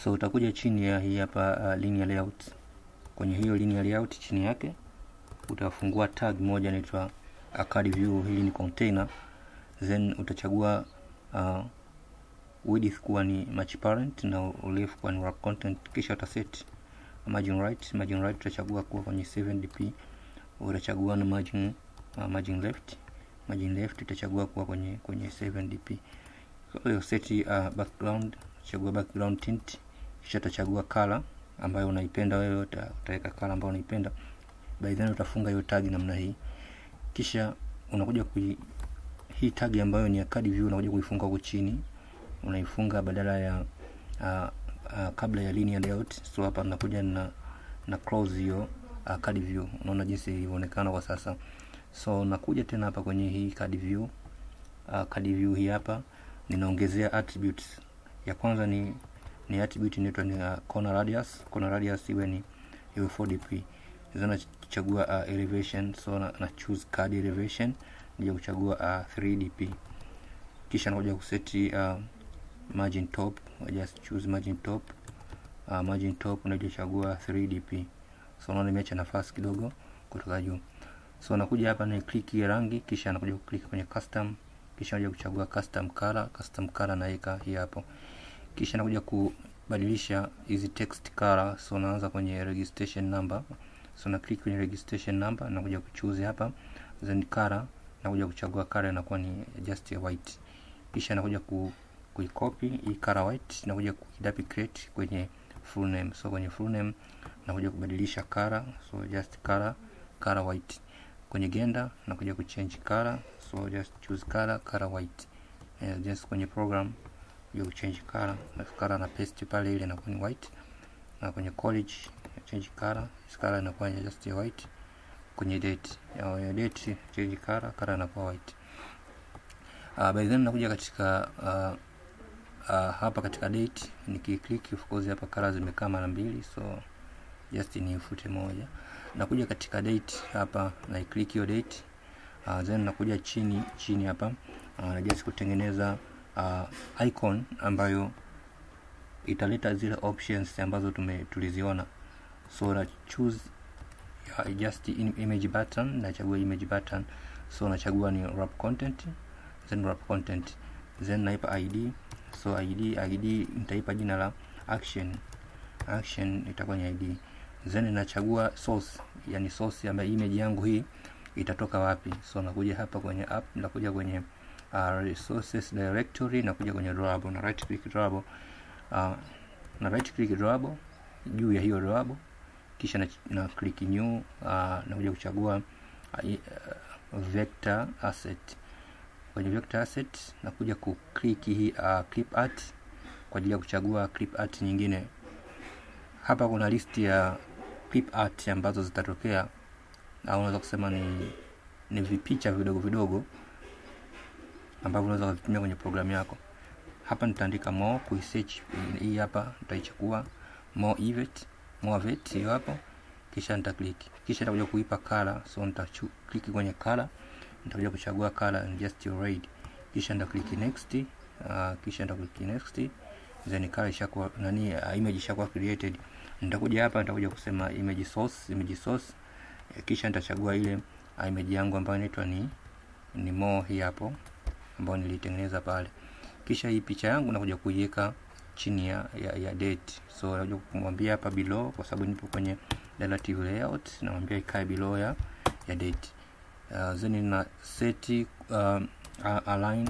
So utakuja chini ya hii hapa linear layout. Kwenye hiyo linear layout chini yake utafungua tag moja inaitwa card view. Hili ni container. Then utachagua width kuwa ni match parent na urefu kuwa ni wrap content, kisha utaset margin right. Margin right utachagua kuwa kwenye 7dp. Utachagua na margin left. Margin left utachagua kuwa kwenye 7dp. So set background, chagua background tint, kisha utachagua color ambayo unaipenda wewe, utaweka color ambayo unaipenda. By then utafunga hiyo tag namna hii. Kisha unakuja hii tag ambayo ni ya card view unakuja kuifunga huko chini. Unaifunga badala ya kabla ya linear layout. So hapa nakuja na close hiyo card view. Unaona jinsi ilivyoonekana kwa sasa. So nakuja tena hapa kwenye hii card view. Card view hii hapa ninaongezea attributes. Ya kwanza ni attribute inaitwa ni corner radius. Corner radius iwe 4dp. Then nachagua elevation. So na choose card elevation, nije kuchagua 3dp. Kisha nakuja kuseti margin top. Just choose margin top. Margin top unaje chagua 3dp. So unaona nimeacha nafasi kidogo kutoka juu. So nakuja hapa na click ya rangi, kisha nakuja kuklik kwenye custom, kisha nakuja kuchagua custom color. Custom color naika hii hapo. Kisha nakuja kubadilisha hizi text color. So naanza kwenye registration number. So na click kwenye registration number, nakuja kuchoose hapa. Then color nakuja kuchagua color inakuwa ni just white. Kisha nakuja kuicopy hii color white, nakuja kuduplicate kwenye full name. So kwenye full name nakuja kubadilisha color. So just color white. Kwenye gender nakuja kuchange color. So just choose color white. Just kwenye program you change color na paste pale, ile inakuwa ni white. Na kwenye college change color inakuwa just white. Kwenye date change color inakuwa white. By then nakuja katika hapa katika date, nikiclick of course hapa color zimekaa mara mbili, so just nifute moja. Nakuja katika date hapa na click hiyo date. Then nakuja chini hapa na just kutengeneza icon ambayo italeta zile options ambazo tuliziona. So na choose just image button, nachagua image button. So nachagua ni wrap content, then wrap content, then naipa id. So id nitaipa jina la action itakuwa ni id. Then nachagua source, yani source ambayo image yangu hii itatoka wapi. So nakuja hapa kwenye app, nakuja kwenye resources directory, nakuja kwenye drawable na right click drawable juu ya hiyo drawable. Kisha na click new, nakuja kuchagua vector asset. Kwenye vector asset nakuja kuclick hii clip art kwa ajili ya kuchagua clip art nyingine. Hapa kuna list ya clip art ambazo zitatokea, au unaweza kusema ni vipicha vidogo ambavyo unaweza kutumia kwenye programu yako. Hapa nitaandika more kuisearch hii hapa, nitaichukua more vet hiyo hapo, kisha nitaclick, kisha nitakuja kuipa color. So nitaclick kwenye color, nitakuja kuchagua color just red, kisha nitaclick next, kisha nitaclick next. Then color ishakuwa image ishakuwa created. Nitakuja hapa, nitakuja kusema image source, kisha nitachagua ile image yangu ambayo inaitwa ni more hii hapo ambayo nilitengeneza pale. Kisha hii picha yangu nakuja kuiweka chini ya date. So nakuja kumwambia hapa below, kwa sababu nipo kwenye relative layout, namwambia ikae below ya date. Then na set align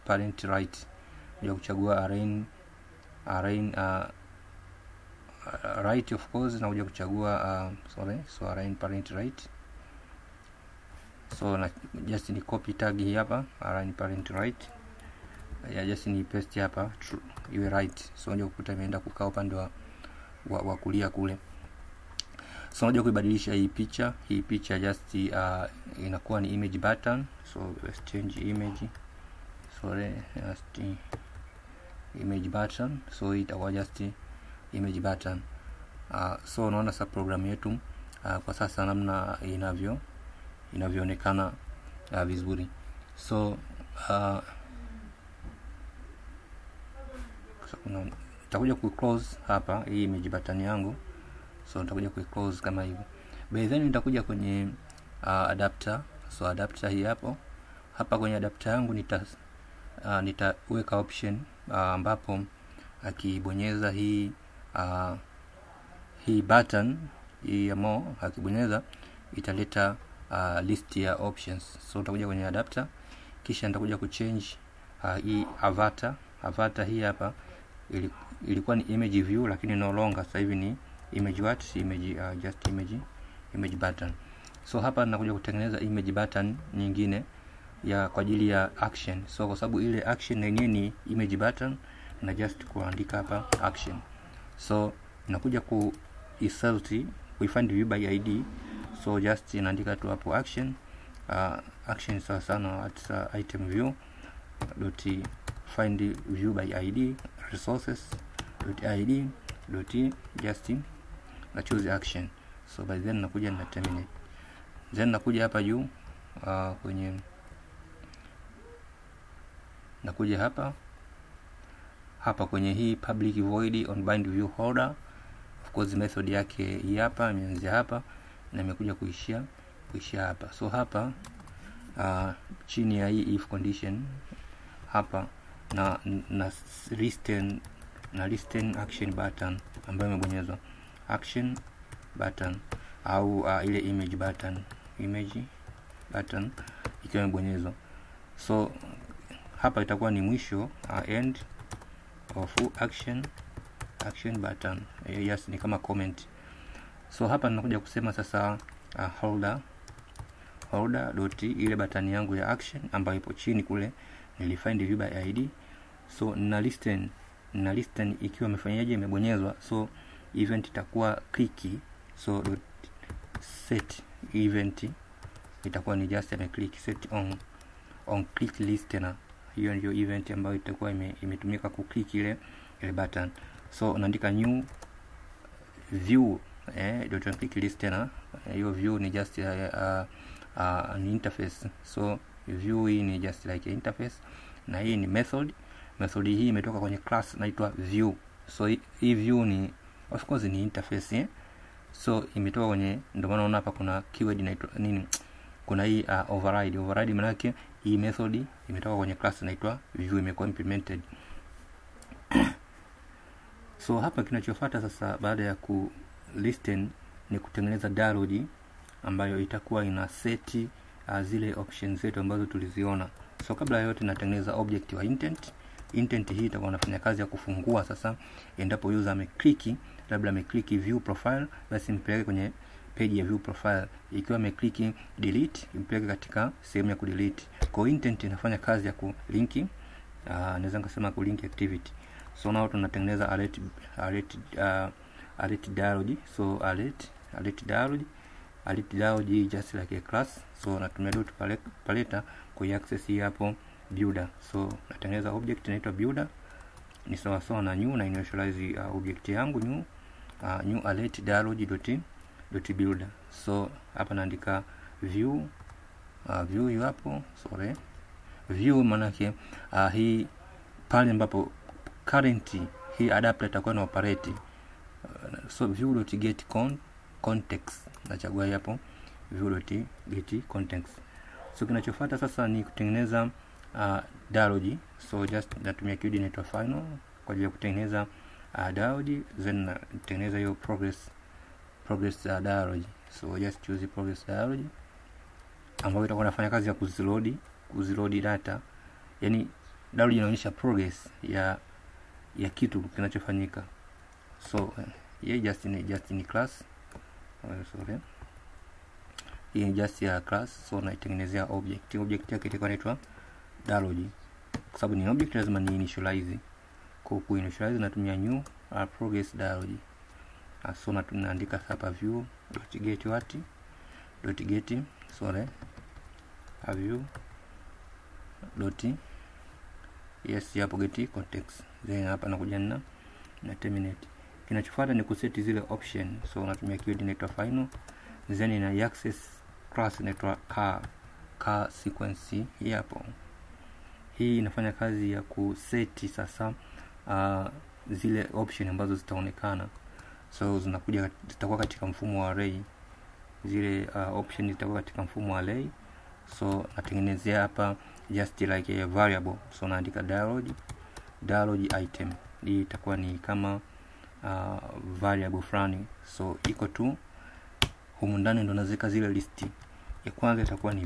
parent right. Nakuja kuchagua align right of course, nakuja kuchagua so align parent right. So na just ni copy tag hii hapa align parent right, just ni paste hapa iwe right. So unajua kukuta imeenda kukaa upande wa kulia kule. So unajua kuibadilisha hii picha just inakuwa ni image button. So let's change image, just image button. So itakuwa just image button. So unaona sasa programu yetu kwa sasa namna inavyoonekana vizuri. So So nitakuja ku close hapa hii image button yangu, so nitakuja ku close kama hivi. Then nitakuja kwenye adapter. So adapter hii hapo, hapa kwenye adapter yangu nitaweka option ambapo akibonyeza hii button hii ya more, akibonyeza italeta list ya options. So nitakuja kwenye adapter, kisha nitakuja ku change hii avatar hii hapa. Ilikuwa ni image view lakini no longer, sasa hivi ni image just image button. So hapa ninakuja kutengeneza image button nyingine ya kwa ajili ya action. So kwa sababu ile action yenyewe ni image button, na just kuandika hapa action. So nakuja ku insert find view by ID. So just inaandika tu hapo action. Action sawa sana at item view dot find view by ID resources dot ID dot just na choose action. So by then nakuja na terminate. Then nakuja hapa juu kwenye nakuja hapa kwenye hii public void on bind view holder. Of course method yake hii hapa, imeanzia hapa na imekuja kuishia hapa. So hapa chini ya hii if condition hapa na listen action button ambayo imebonyezwa action button au ile image button ikiwa imebonyezwa. So hapa itakuwa ni mwisho end of action button. Yes, ni kama comment. So hapa ninakuja kusema sasa holder dot ile button yangu ya action ambayo ipo chini kule nilifind view by ID. So na listen ikiwa imefanyaje, imebonyezwa. So event itakuwa clicky. So dot set event itakuwa ni just a click set on click listener. Hiyo ndio event ambayo itakuwa imetumika ku click ile button. So unaandika new view dot click listener. Hiyo view ni just an interface. So view hii ni just like interface, na hii ni method hii imetoka kwenye class inaitwa view. So hii view ni of course ni interface so imetoka kwenye, ndio maana unaona hapa kuna keyword inaitwa nini, kuna hii override maana yake hii method imetoka kwenye class inaitwa view, imekuwa implemented. So hapa kinachofuata sasa baada ya ku listen ni kutengeneza dialog ambayo itakuwa ina seti zile options zetu ambazo tuliziona. So kabla ya yote natengeneza object wa intent hii itakuwa inafanya kazi ya kufungua sasa endapo user ameclick, labda ameclick view profile, basi impeleke kwenye page ya view profile. Ikiwa ameclick delete, impeleke katika sehemu ya kudelete. Kwa intent inafanya kazi ya kulinki, naweza kusema kulink activity. So now tunatengeneza alert dialog. So alert dialog just like a class. So natumia dot paleta ku access hii hapo builder. So natengeneza object inaitwa builder, ni sawa sawa na new, na initialize object yangu new alert dialog dot builder. So hapa naandika view hiyo hapo, sorry, view maana yake hii pale ambapo current hii adapter itakuwa na operate. So view dot get context, nachagua hapo view dot get context. So kinachofuata sasa ni kutengeneza dialog. So just natumia keyword inaitwa final kwa ajili ya kutengeneza dialog, then natengeneza hiyo progress dialog. So just choose progress dialog ambayo itakuwa inafanya kazi ya kuziload data. Yani dialog inaonyesha progress ya kitu kinachofanyika. So just in class, sorry, hii just ya class. So naitengenezea object yake itakuwa inaitwa dialog, kwa sababu ni object lazima ni initialize. Kwa initialize natumia new progress dialog. So naandika hapa view dot get sorry view dot yes hapo get context. Then hapa nakuja na terminate. Kinachofuata ni kuseti zile option. So natumia keyword inaitwa final, then ina access class inaitwa car sequence hii hapo. Hii inafanya kazi ya kuseti sasa zile option ambazo zitaonekana. So zitakuwa katika mfumo wa array. Zile option zitakuwa katika mfumo wa array. So natengenezea hapa just like a variable. So naandika dialog item. Hii itakuwa ni kama variable fulani. So iko tu humu ndani ndo nazika zile listi. Ya kwanza itakuwa ni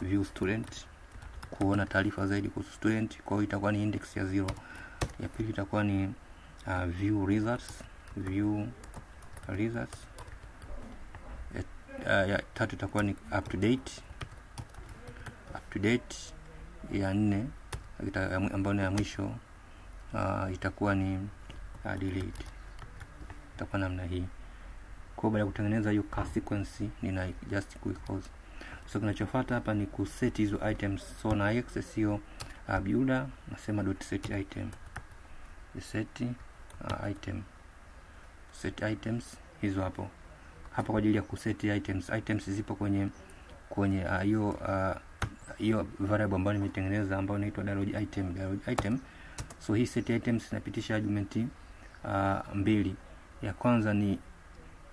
view student, kuona taarifa zaidi kuhusu student. Kwa hiyo itakuwa ni index ya 0. Ya pili itakuwa ni view results. Ya tatu itakuwa ni up to date. Ya 4 ambayo ni ya mwisho itakuwa ni delete. Itakuwa namna hii. Kwa baada ya kutengeneza hiyo sequence nina just close. So kinachofuata hapa ni kuset hizo items. So na access hiyo builder, nasema .set item. Set items hizo hapo kwa ajili ya kuset items. Items zipo kwenye hiyo variable ambayo nimetengeneza ambayo inaitwa dialog item. So hii set items inapitisha argument mbili. Ya kwanza ni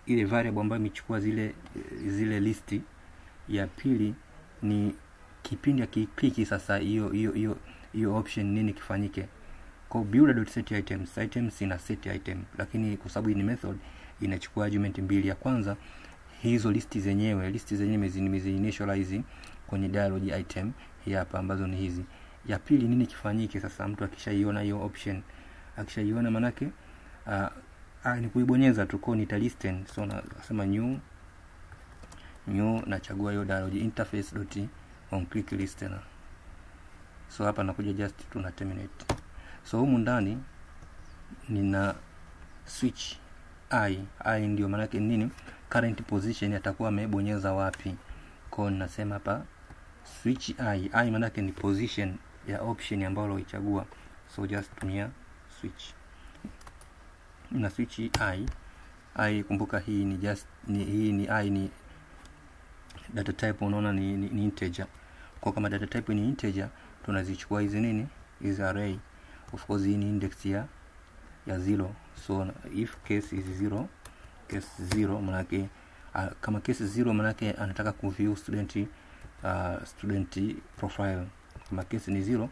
ile variable ambayo imechukua zile listi. Ya pili ni kipindi akikliki sasa hiyo option nini kifanyike. Kwa builder.set items ina set item, lakini kwa sababu ni method inachukua argument mbili. Ya kwanza hizo listi zenyewe nimezi-initialize kwenye dialog item hapa ambazo ni hizi. Ya pili nini kifanyike sasa mtu akishaiona hiyo option. Akishaiona manake ni kuibonyeza tu kwa nitalisten. So nasema new nachagua hiyo dialog interface.onClick listener. So hapa nakuja just tuna terminate. So humu ndani nina switch i ndio maana yake nini, current position atakuwa amebonyeza wapi. Kwa nasema hapa switch i maana yake ni position ya option ambayo ulichagua. So just tumia switch na switch i kumbuka hii ni just ni data type, unaona ni integer. Kwa kama data type ni integer tunazichukua hizi array. Of course hii ni index ya 0. So if case is 0 manake kama case 0 manake anataka kuview student profile. Kama case ni 0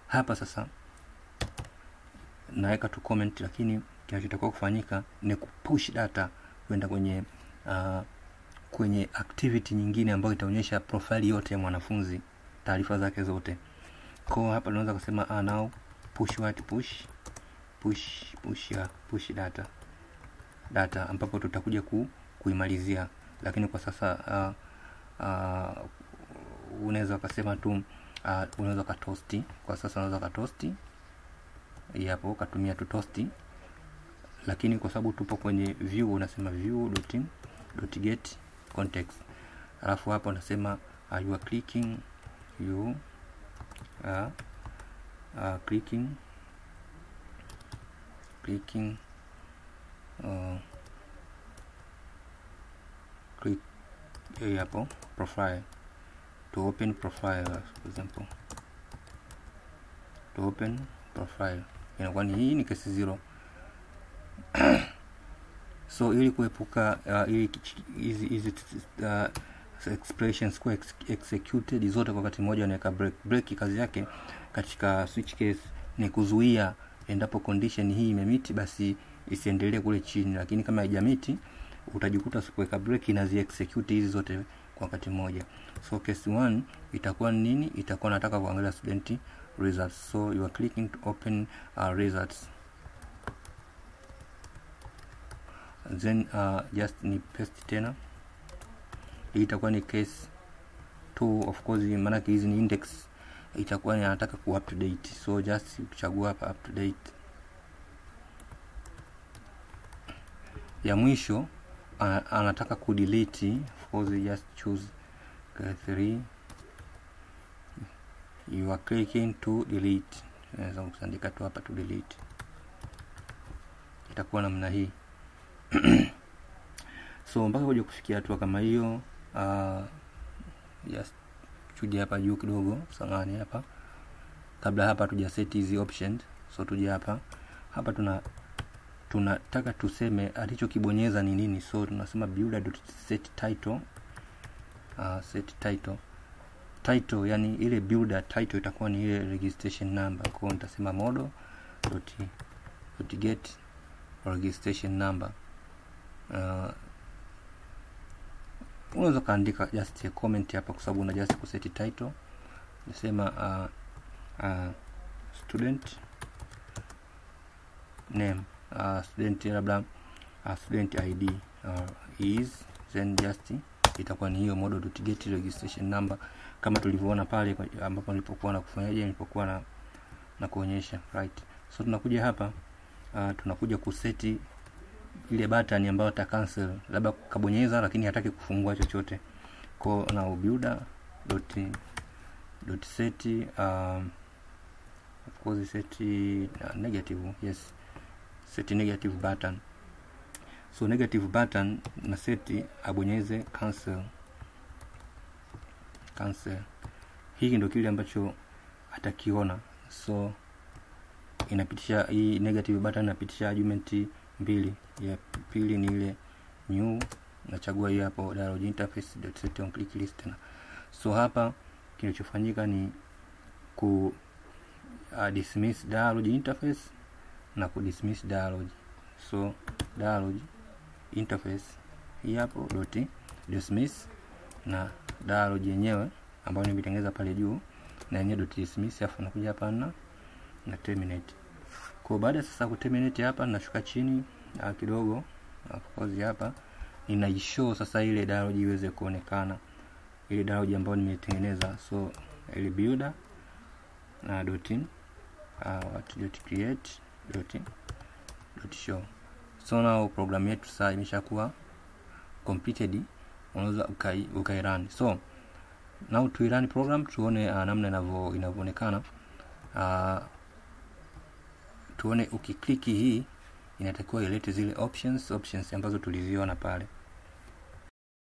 hapa sasa naweka tu comment, lakini kinachotakiwa kufanyika ni kupush data kwenda kwenye activity nyingine ambayo itaonyesha profile yote ya mwanafunzi, taarifa zake zote. Kwa hapa tunaweza kusema now push data ambapo tutakuja kuimalizia, lakini kwa sasa unaweza kusema tu unaweza katosti. Kwa sasa unaweza katosti hapo katumia tu tosti, lakini kwa sababu tupo kwenye view unasema view.get context, alafu hapo unasema you are clicking click hapo profile to open profile, for example to open profile inakuwa ni hii ni case 0. So ili kuepuka hizi expressions kwa executed zote kwa wakati mmoja, naweka break. Kazi yake katika switch case ni kuzuia endapo condition hii imemiti basi isiendelee kule chini, lakini kama haijamiti utajikuta usipoweka break inazi execute hizi zote kwa wakati mmoja. So case 1 itakuwa nini? Itakuwa nataka kuangalia student results. So you are clicking to open results, then just ni paste tena. Hii itakuwa ni case 2. Of course maana hizi ni index, itakuwa nataka ku up to date. So just kuchagua hapa up to date. Ya mwisho anataka ku delete. Of course just choose case 3. You are clicking to delete. Naweza kuandika tu hapa to delete. Itakuwa namna hii. So mpaka kuja kufikia hatua kama hiyo, just chudi hapa juu kidogo, samahani hapa. Kabla hapa tuja set hizi options. So tuje hapa tunataka tuseme alichokibonyeza ni nini. So tunasema builder.setTitle. Set title, yani ile builder title itakuwa ni ile registration number. Kwa hiyo nitasema model.get registration number. Unaweza kaandika just a comment hapa kwa sababu una just kuset title. Nasema student name, student labda student ID is, then just itakuwa ni hiyo model.get registration number kama tulivyoona pale ambapo nilipokuwa na kuonyesha, right. So tunakuja hapa tunakuja kuseti ile button ambayo ta cancel, labda kabonyeza lakini hataki kufungua chochote. Kwa na builder.set of course set negative, yes, set negative button. So negative button na seti abonyeze cancel. Hiki ndio kile ambacho atakiona. So inapitisha hii negative button, inapitisha argument mbili. Ya pili ni ile new, nachagua hii hapo dialog interface.set on click listener. So hapa kinachofanyika ni ku dismiss dialog interface na ku dismiss dialog. So dialog interface hii hapo .dismiss na dialog yenyewe ambayo nimetengeneza pale juu na yenyewe .dismiss, afu nakuja hapa na terminate. Kwa baada sasa ku terminate hapa nashuka chini kidogo, of course hapa ninaishow sasa ile dialog iweze kuonekana, ile dialog ambayo nimetengeneza. So ile builder na .create.show. So now program yetu sasa imeshakuwa completed, unaweza ukairun. So now to run program tuone namna inavyoonekana. Tuone ukikliki hii inatakiwa ilete zile options ambazo tuliziona pale.